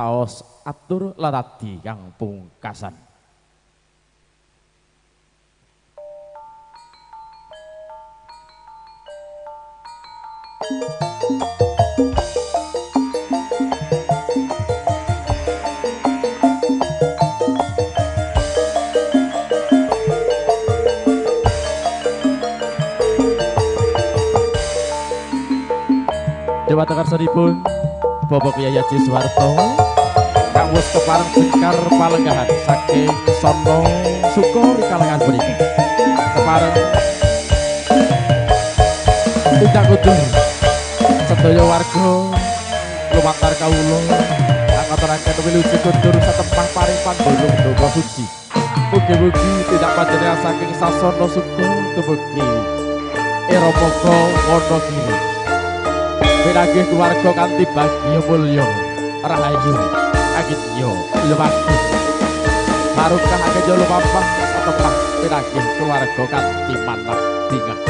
taos atur latadi kang pungkasan. Dewa tekarsanipun Bapak Kyai Haji Suwarto kang wis kepareng jengkar palenggahan saking sono syukur kalangan mriki kepareng tidak kudur sedaya warga lumantar kawula ngaturaken wiluji kudur satempah paring pandulung donga suci mugi-mugi tidak panjenengan saking sasana suku dumugi Eromoga Wonogiri Pinagih keluarga kanthi bagya mulya rahayu agitya lumantar barokah ageng lumampah satempah pinagih keluarga kanthi manah dingah.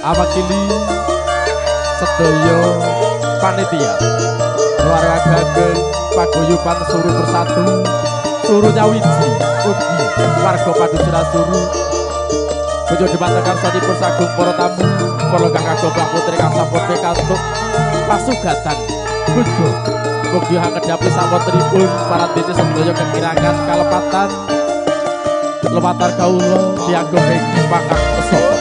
Awakili sedaya panitia keluarga gageng paguyuban Suru Bersatu Suru Nyawiji ugi warga Padusira Suru bojo debat tekarsanipun sagung para tamu para kang kagobah putri kang sampun pikantuk pasugatan bojo mugi hangedhapi sawantenipun para dene sedaya kekirangan kalepatan lumantar kawula dianggo ing pangkat pesaka.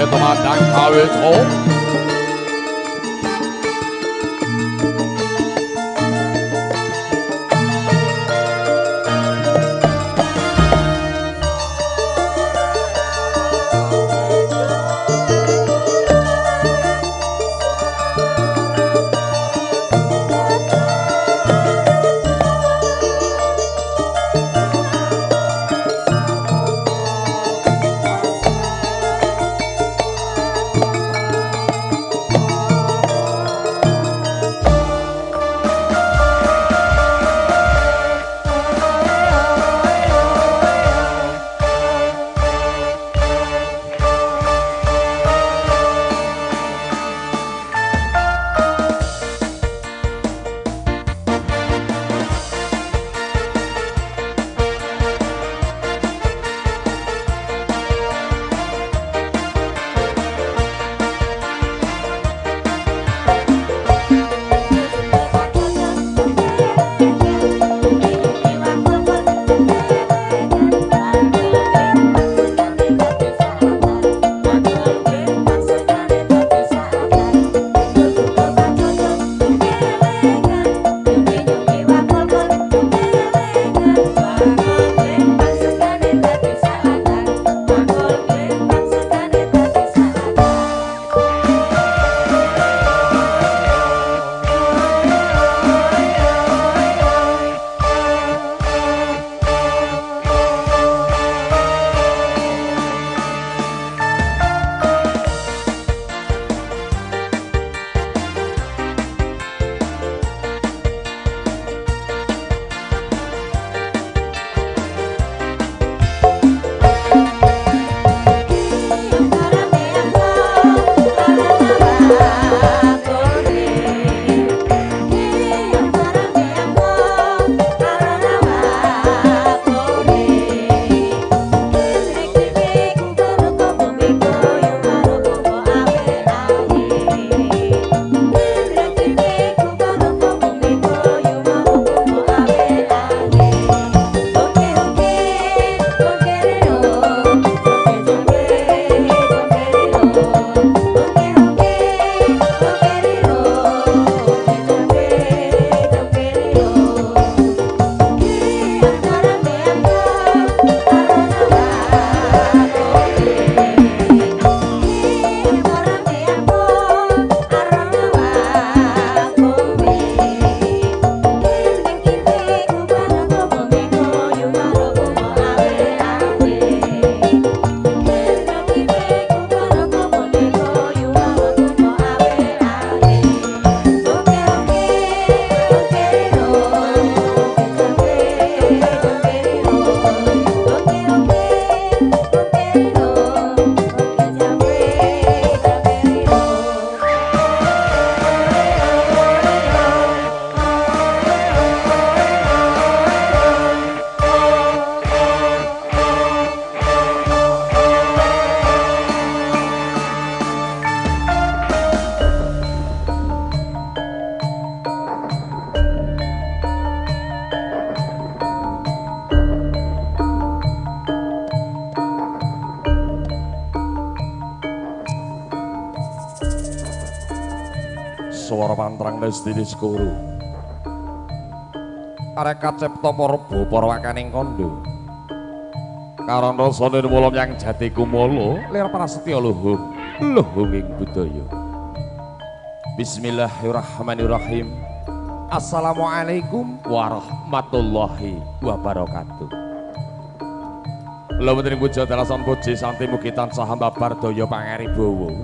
Komandan Kawito sapantrang Nestini Skuru arek kacipta para rebo para wakaning kandha karon rasane mulya yang jati kumala lir prasetya luhung ing budaya. Bismillahirrahmanirrahim. Assalamualaikum warahmatullahi wabarakatuh. Kula wonten puja dalasan puji santi mugi tansah babar daya pangaribawa.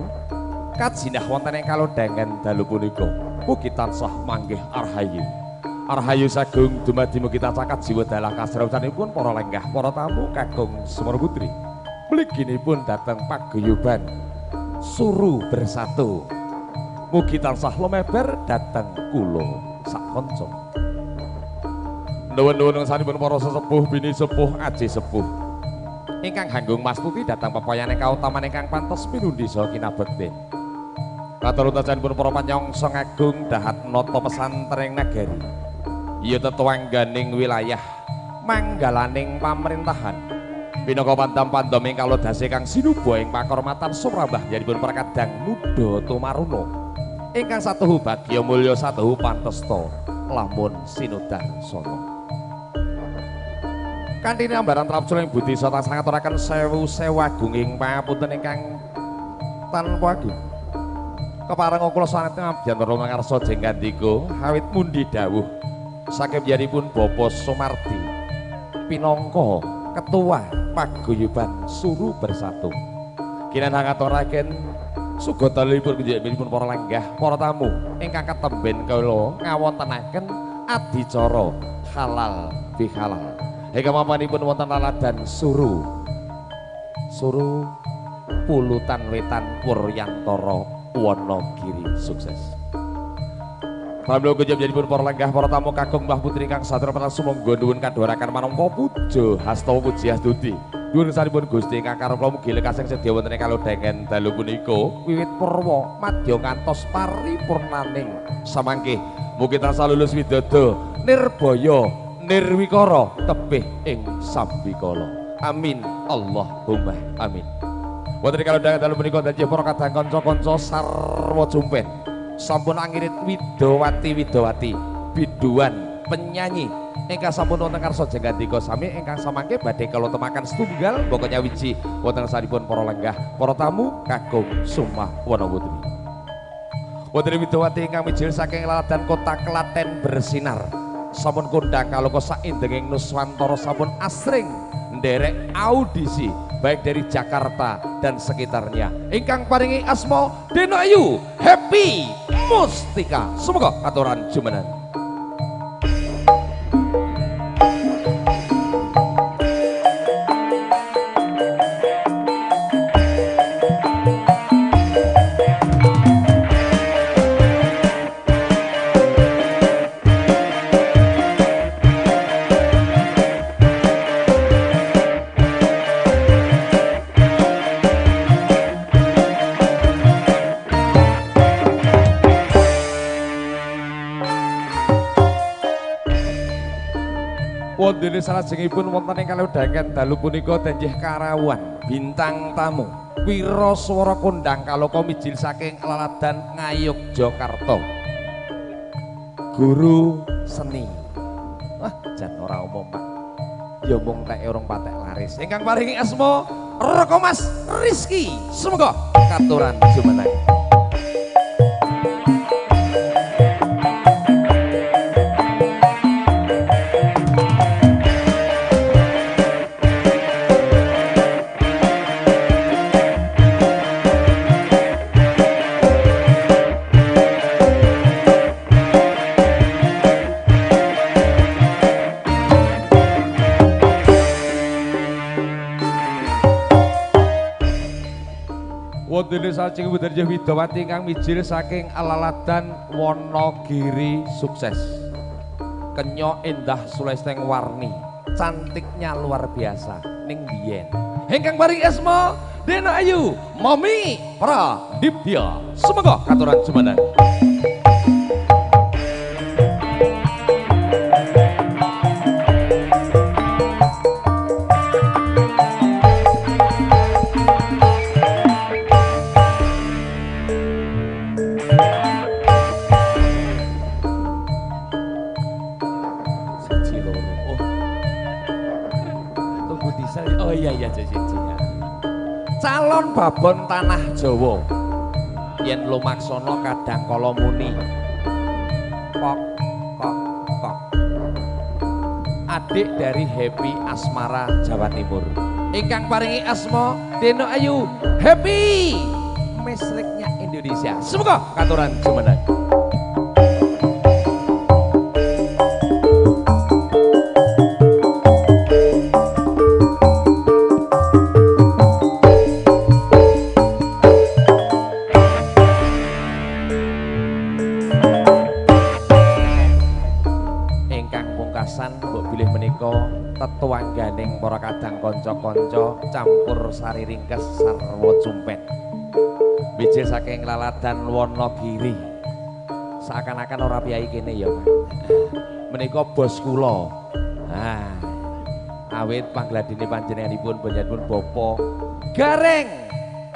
Kajinah wonten ing kalodhangan dalu punika mugi tansah manggih arhayu. Arhayu sagung dumadi mugi tansah kajiwa dalang kasrawusanipun para lenggah para tamu kakung Semar Putri. Mliginipun dhateng paguyuban Suru Bersatu. Mugi tansah lumeber dhateng kula sak kanca. Nuwun-nuwun sanipun para sesepuh bini sepuh aji sepuh. Ingkang hanggung mastuti dhateng pepayane kautaman ingkang pantes pinundi saha kinabekti. Katurutasanipun para panyongsong agung dahat nata pesantren nagari. Ya tetuangganing wilayah manggalaning pamerintahan. Pinaka pandam-pandam ing kalodhase kang sinuba ing pakormatan Surabahyanipun Prakadang Muda Tumaruna. Ingkang satuhu bagya mulya satuhu pantesta lamun sinudarsana. Kanthi ambaran trapsuling budi sata sangat aturaken sewu-sewu agunging pangapunten ingkang tanpa agung. Kepareng kula sanget abiyantara mangarsa jenggandika awit mundi dawuh saking biyanipun Bapak Sumardi pinangka ketua paguyuban Suru Bersatu. Kinanang aturaken sugadanipun panjenenganipun para lenggah para tamu ingkang ketemben kula ngawontenaken adicara halal bihalal. Ing mamanipun wonten laladan Suru Pulutan Wetan Puryantara Wonogiri sukses. Pamlo kejabjanipun para lenggah para tamu kakung Mbah Putri kang satur patang sumangga nuwun kadhuwaraken manungsa puja hasta puji astuti. Nuwun sanipun Gusti ingkang karepla mugi lekasing sedya wonten ing kalodhangan dalu punika wiwit purwa madya ngantos paripurnaning samangke mugi tansah lulus widada nirbaya nirwikara tebih ing sambikala. Amin Allahumma amin. Wonten ing kalodhangan dalu punika danjih para kadang kanca-kanca sarwa jumpen sampun angirit widawati biduan penyanyi ingkang sampun wonten karsa jenggandika sami ingkang samangke badhe kula temakan setunggal pokoknya wiji wonten sanipun para lenggah para tamu kakung Sumah Wana Putri. Wonten widawati ingkang mijil saking laladan kota Klaten bersinar sampun kondhang kaloka saindenging nuswantara sampun asring nderek audisi baik dari Jakarta dan sekitarnya ingkang paringi asma Deno Ayu Happy Mustika. Semoga aturan jumenan. Wondene salajengipun wonten ing kalodhangan dalu punika denjih karawuhan bintang tamu wiraswara kondhang kaloka mijil saking laladan Ngayogyakarta. Guru seni. Wah, jan ora umum, Pak. Ya mung tek urung patek laris. Ingkang paringi asma Roko Mas Rizky. Semoga katuran jumeneng. Wondene salajeng Budarja Widawati ingkang mijil saking alaladan Wonogiri sukses. Kenya endah sulesteng warni, cantiknya luar biasa ning biyen. Ingkang paring asma Deno Ayu Mami Pradipya. Semoga katuran jumeneng. iya siji. Calon babon tanah Jawa. Yen lumaksana kadang kala muni. Kok. Adik dari Happy Asmara Jawa Timur. Ingkang paringi asma Deno Ayu Happy Mesreknya Indonesia. Semoga katuran jumeneng. Tetuangganing para kadang kanca-kanca campur sari ringkes sarwa cumpet. Bijih saking laladan Wonogiri. Seakan-akan ora piyai kene ya, Pak. Menika bos kula. Awit panggladine panjenenganipun panjenenganipun Bapa Gareng.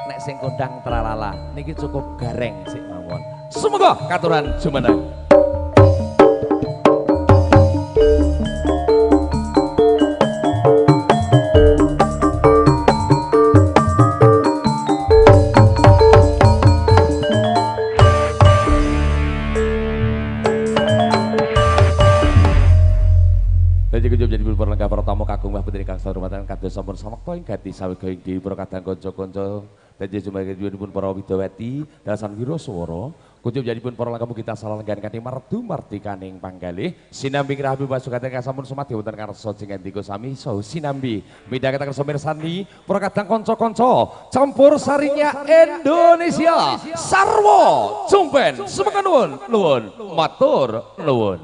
Nek sing kondang tralala niki cukup gareng sik mawon. Semoga katuran jumeneng. Para tamu kakung Mbah Putri kang sarumatan kados sampun samekta ing gati sawega ing dewi para kadang kanca-kanca dadi jumenengipun para widawati dasan wiraswara kunjuk janipun para langkung kita salenggan kanthi mardu martikaning panggalih sinambi rahayu pasukan kang sampun sumadi wonten karsa jengandika sami saha sinambi midhangetaken samirsani para kadang kanca-kanca campur sarinya Indonesia sarwa jumpen semoga nuwun matur nuwun.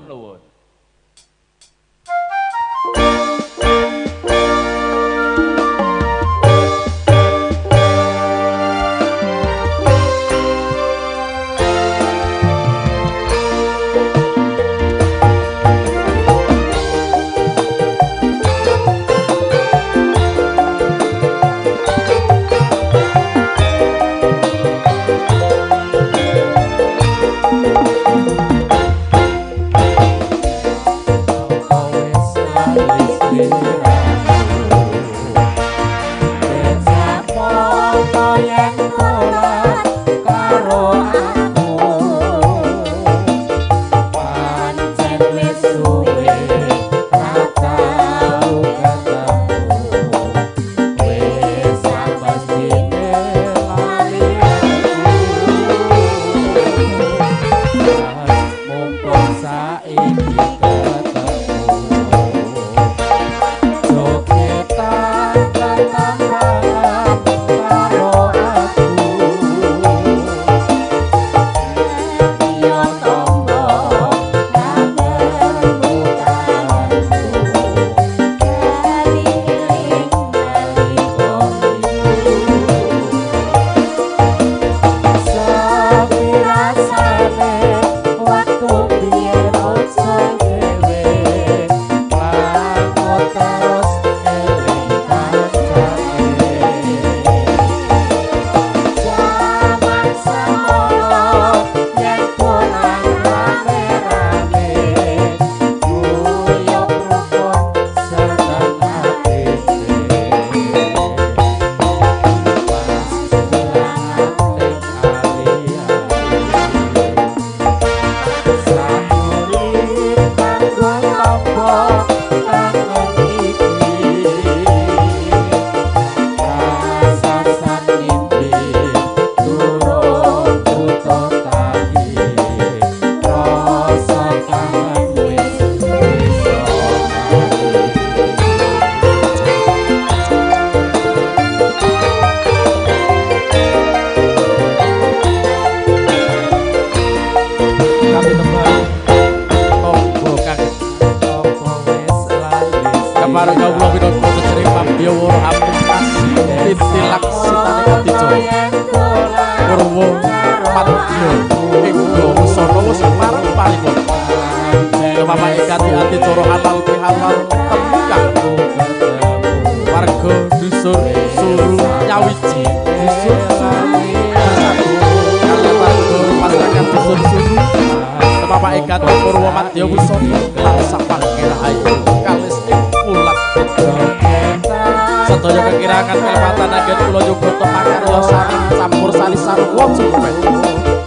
Sedaya kekirangan kelepatan agen kula nyubrata pakarya sareng campur sari sarwa suwe.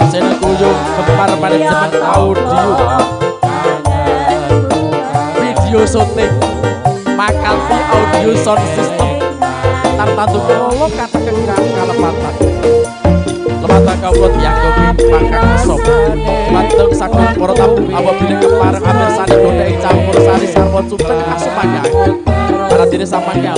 Senaguyu kembar manajemen audio. Video shooting Makalti audio sound system tartantu kula kata kekirangan kelepatan. Lemata kawula dianggo pakang sop. Manteng saking para tamu apabila kepareng amirsani godhek campur sari sarwa suwe asupaya. Para diri sampeyan